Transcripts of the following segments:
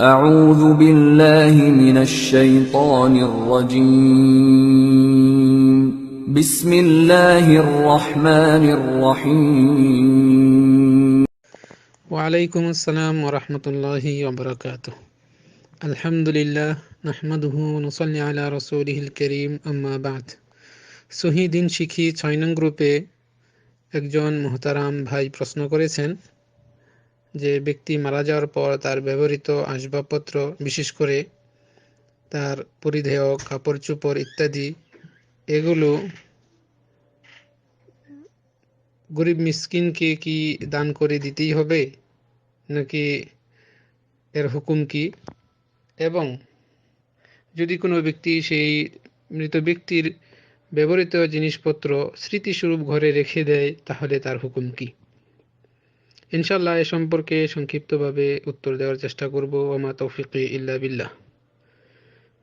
أعوذ بالله من الشيطان الرجيم بسم الله الرحمن الرحيم ওয়ালাইকুম আসসালাম ওরহমতুল্লাহি ওবরাকাতুহ। আলহামদুলিল্লাহ নাহমাদুহু ওয়া নুসাল্লি আলা রাসূলিহিল কারীম, আম্মা বা'দ। সহি দিন শিখি ৬ নং গ্রুপে একজন মুহতারাম ভাই প্রশ্ন করেছেন যে ব্যক্তি মারা যাওয়ার পর তার ব্যবহৃত আসবাবপত্র, বিশেষ করে তার পরিধেয় কাপড় চোপড় ইত্যাদি, এগুলো গরিব মিসকিনকে কি দান করে দিতেই হবে নাকি এর হুকুম কি, এবং যদি কোনো ব্যক্তি সেই মৃত ব্যক্তির ব্যবহৃত জিনিসপত্র স্মৃতিস্বরূপ ঘরে রেখে দেয় তাহলে তার হুকুম কি। ইনশাআল্লাহ এ সম্পর্কে সংক্ষিপ্তভাবে উত্তর দেওয়ার চেষ্টা করব। ওমা তৌফিকি ইল্লা বিল্লাহ।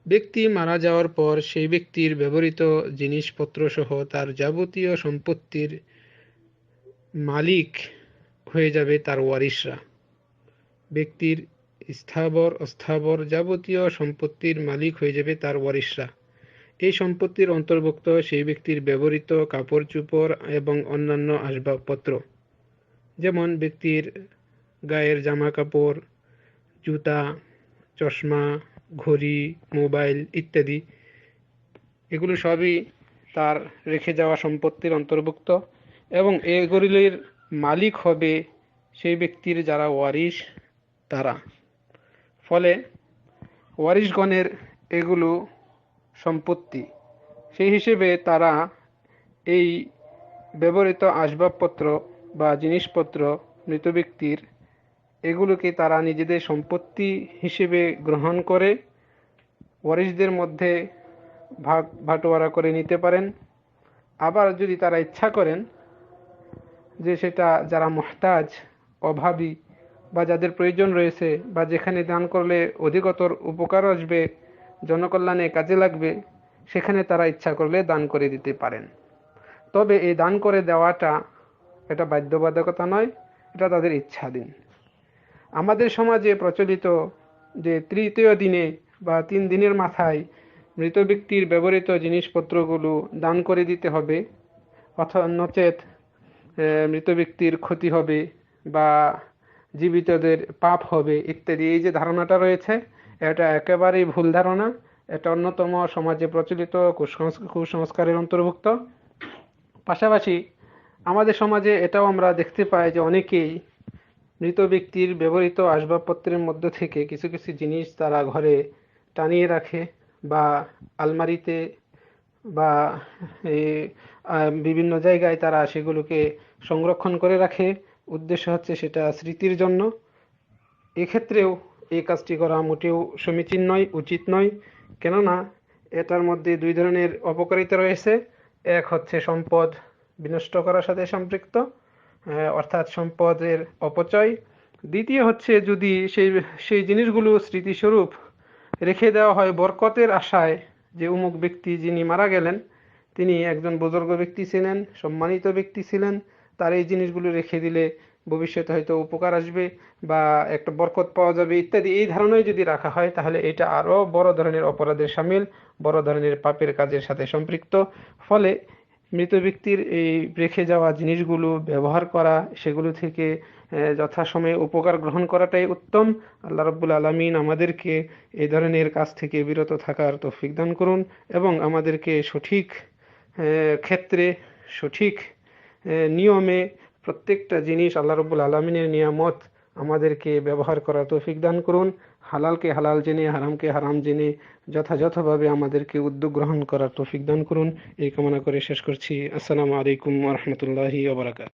ব্যক্তি মারা যাওয়ার পর সেই ব্যক্তির ব্যবহৃত জিনিসপত্র সহ তার যাবতীয় সম্পত্তির মালিক হয়ে যাবে তার ওয়ারিশরা। ব্যক্তির স্থাবর অস্থাবর যাবতীয় সম্পত্তির মালিক হয়ে যাবে তার ওয়ারিশরা। এই সম্পত্তির অন্তর্ভুক্ত সেই ব্যক্তির ব্যবহৃত কাপড় চোপড় এবং অন্যান্য আসবাবপত্র, যেমন ব্যক্তির গায়ের জামা কাপড়, জুতা, চশমা, ঘড়ি, মোবাইল ইত্যাদি, এগুলো সবই তার রেখে যাওয়া সম্পত্তির অন্তর্ভুক্ত এবং এগুলির মালিক হবে সেই ব্যক্তির যারা ওয়ারিশ তারা। ফলে ওয়ারিশগণের এগুলো সম্পত্তি, সেই হিসেবে তারা এই ব্যবহৃত আসবাবপত্র বা জিনিসপত্র মৃত ব্যক্তির, এগুলোকে তারা নিজেদের সম্পত্তি হিসেবে গ্রহণ করে ওয়ারিশদের মধ্যে ভাগ বাটোয়ারা করে নিতে পারেন। আবার যদি তারা ইচ্ছা করেন যে সেটা যারা মুহতাজ, অভাবী বা যাদের প্রয়োজন রয়েছে বা যেখানে দান করলে অধিকতর উপকার আসবে, জনকল্যাণে কাজে লাগবে, সেখানে তারা ইচ্ছা করলে দান করে দিতে পারেন। তবে এই দান করে দেওয়াটা এটা বাধ্যবাধকতা নয়, এটা তাদের ইচ্ছাধীন। আমাদের সমাজে প্রচলিত যে তৃতীয় দিনে বা 3 দিনের মাথায় মৃত ব্যক্তির ব্যবহৃত জিনিসপত্রগুলো দান করে দিতে হবে, অথবা নচেত মৃত ব্যক্তির ক্ষতি হবে বা জীবিতদের পাপ হবে ইত্যাদি, এই যে ধারণাটা রয়েছে এটা একেবারেই ভুল ধারণা। এটা অন্যতম সমাজে প্রচলিত কুসংস্কারের অন্তর্ভুক্ত। পাশাপাশি আমাদের সমাজে এটাও আমরা দেখতে পাই যে অনেকেই মৃত ব্যক্তির ব্যবহৃত আসবাবপত্রের মধ্যে থেকে কিছু কিছু জিনিস তারা ঘরে টানিয়ে রাখে বা আলমারিতে বা বিভিন্ন জায়গায় তারা সেগুলোকে সংরক্ষণ করে রাখে। উদ্দেশ্য হচ্ছে সেটা স্মৃতির জন্য। এক্ষেত্রেও এই কাজটি করা মোটেও সমীচীন নয়, উচিত নয়। কেননা এটার মধ্যে 2 ধরনের অপকারিতা রয়েছে। এক হচ্ছে সম্পদ বিনষ্ট করার সাথে সম্পৃক্ত, অর্থাৎ সম্পদের অপচয়। দ্বিতীয় হচ্ছে যদি সেই জিনিসগুলো স্মৃতিস্বরূপ রেখে দেওয়া হয় বরকতের আশায়, যে অমুক ব্যক্তি যিনি মারা গেলেন তিনি একজন বুজুর্গ ব্যক্তি ছিলেন, সম্মানিত ব্যক্তি ছিলেন, তার এই জিনিসগুলো রেখে দিলে ভবিষ্যতে হয়তো উপকার আসবে বা একটা বরকত পাওয়া যাবে ইত্যাদি, এই ধারণায় যদি রাখা হয় তাহলে এটা আরও বড় ধরনের অপরাধের শামিল, বড় ধরনের পাপের কাজের সাথে সম্পৃক্ত। ফলে মৃত ব্যক্তির এই রেখে যাওয়া জিনিসগুলো ব্যবহার করা, সেগুলো থেকে যথাসময়ে উপকার গ্রহণ করাটাই উত্তম। আল্লাহ রাব্বুল আলামিন আমাদেরকে এই ধরনের কাজ থেকে বিরত থাকার তৌফিক দান করুন এবং আমাদেরকে সঠিক ক্ষেত্রে, সঠিক নিয়মে প্রত্যেকটা জিনিস আল্লাহ রাব্বুল আলামিনের নিয়ামত আমাদেরকে ব্যবহার করার তৌফিক দান করুন। হালালকে হালাল জেনে, হারামকে হারাম জেনে যথাযথভাবে আমাদেরকে উদ্যোগ গ্রহণ করার তৌফিক দান করুন। এই কামনা করে শেষ করছি। আসসালামু আলাইকুম ওয়া রাহমাতুল্লাহি ওয়া বারাকাতুহু।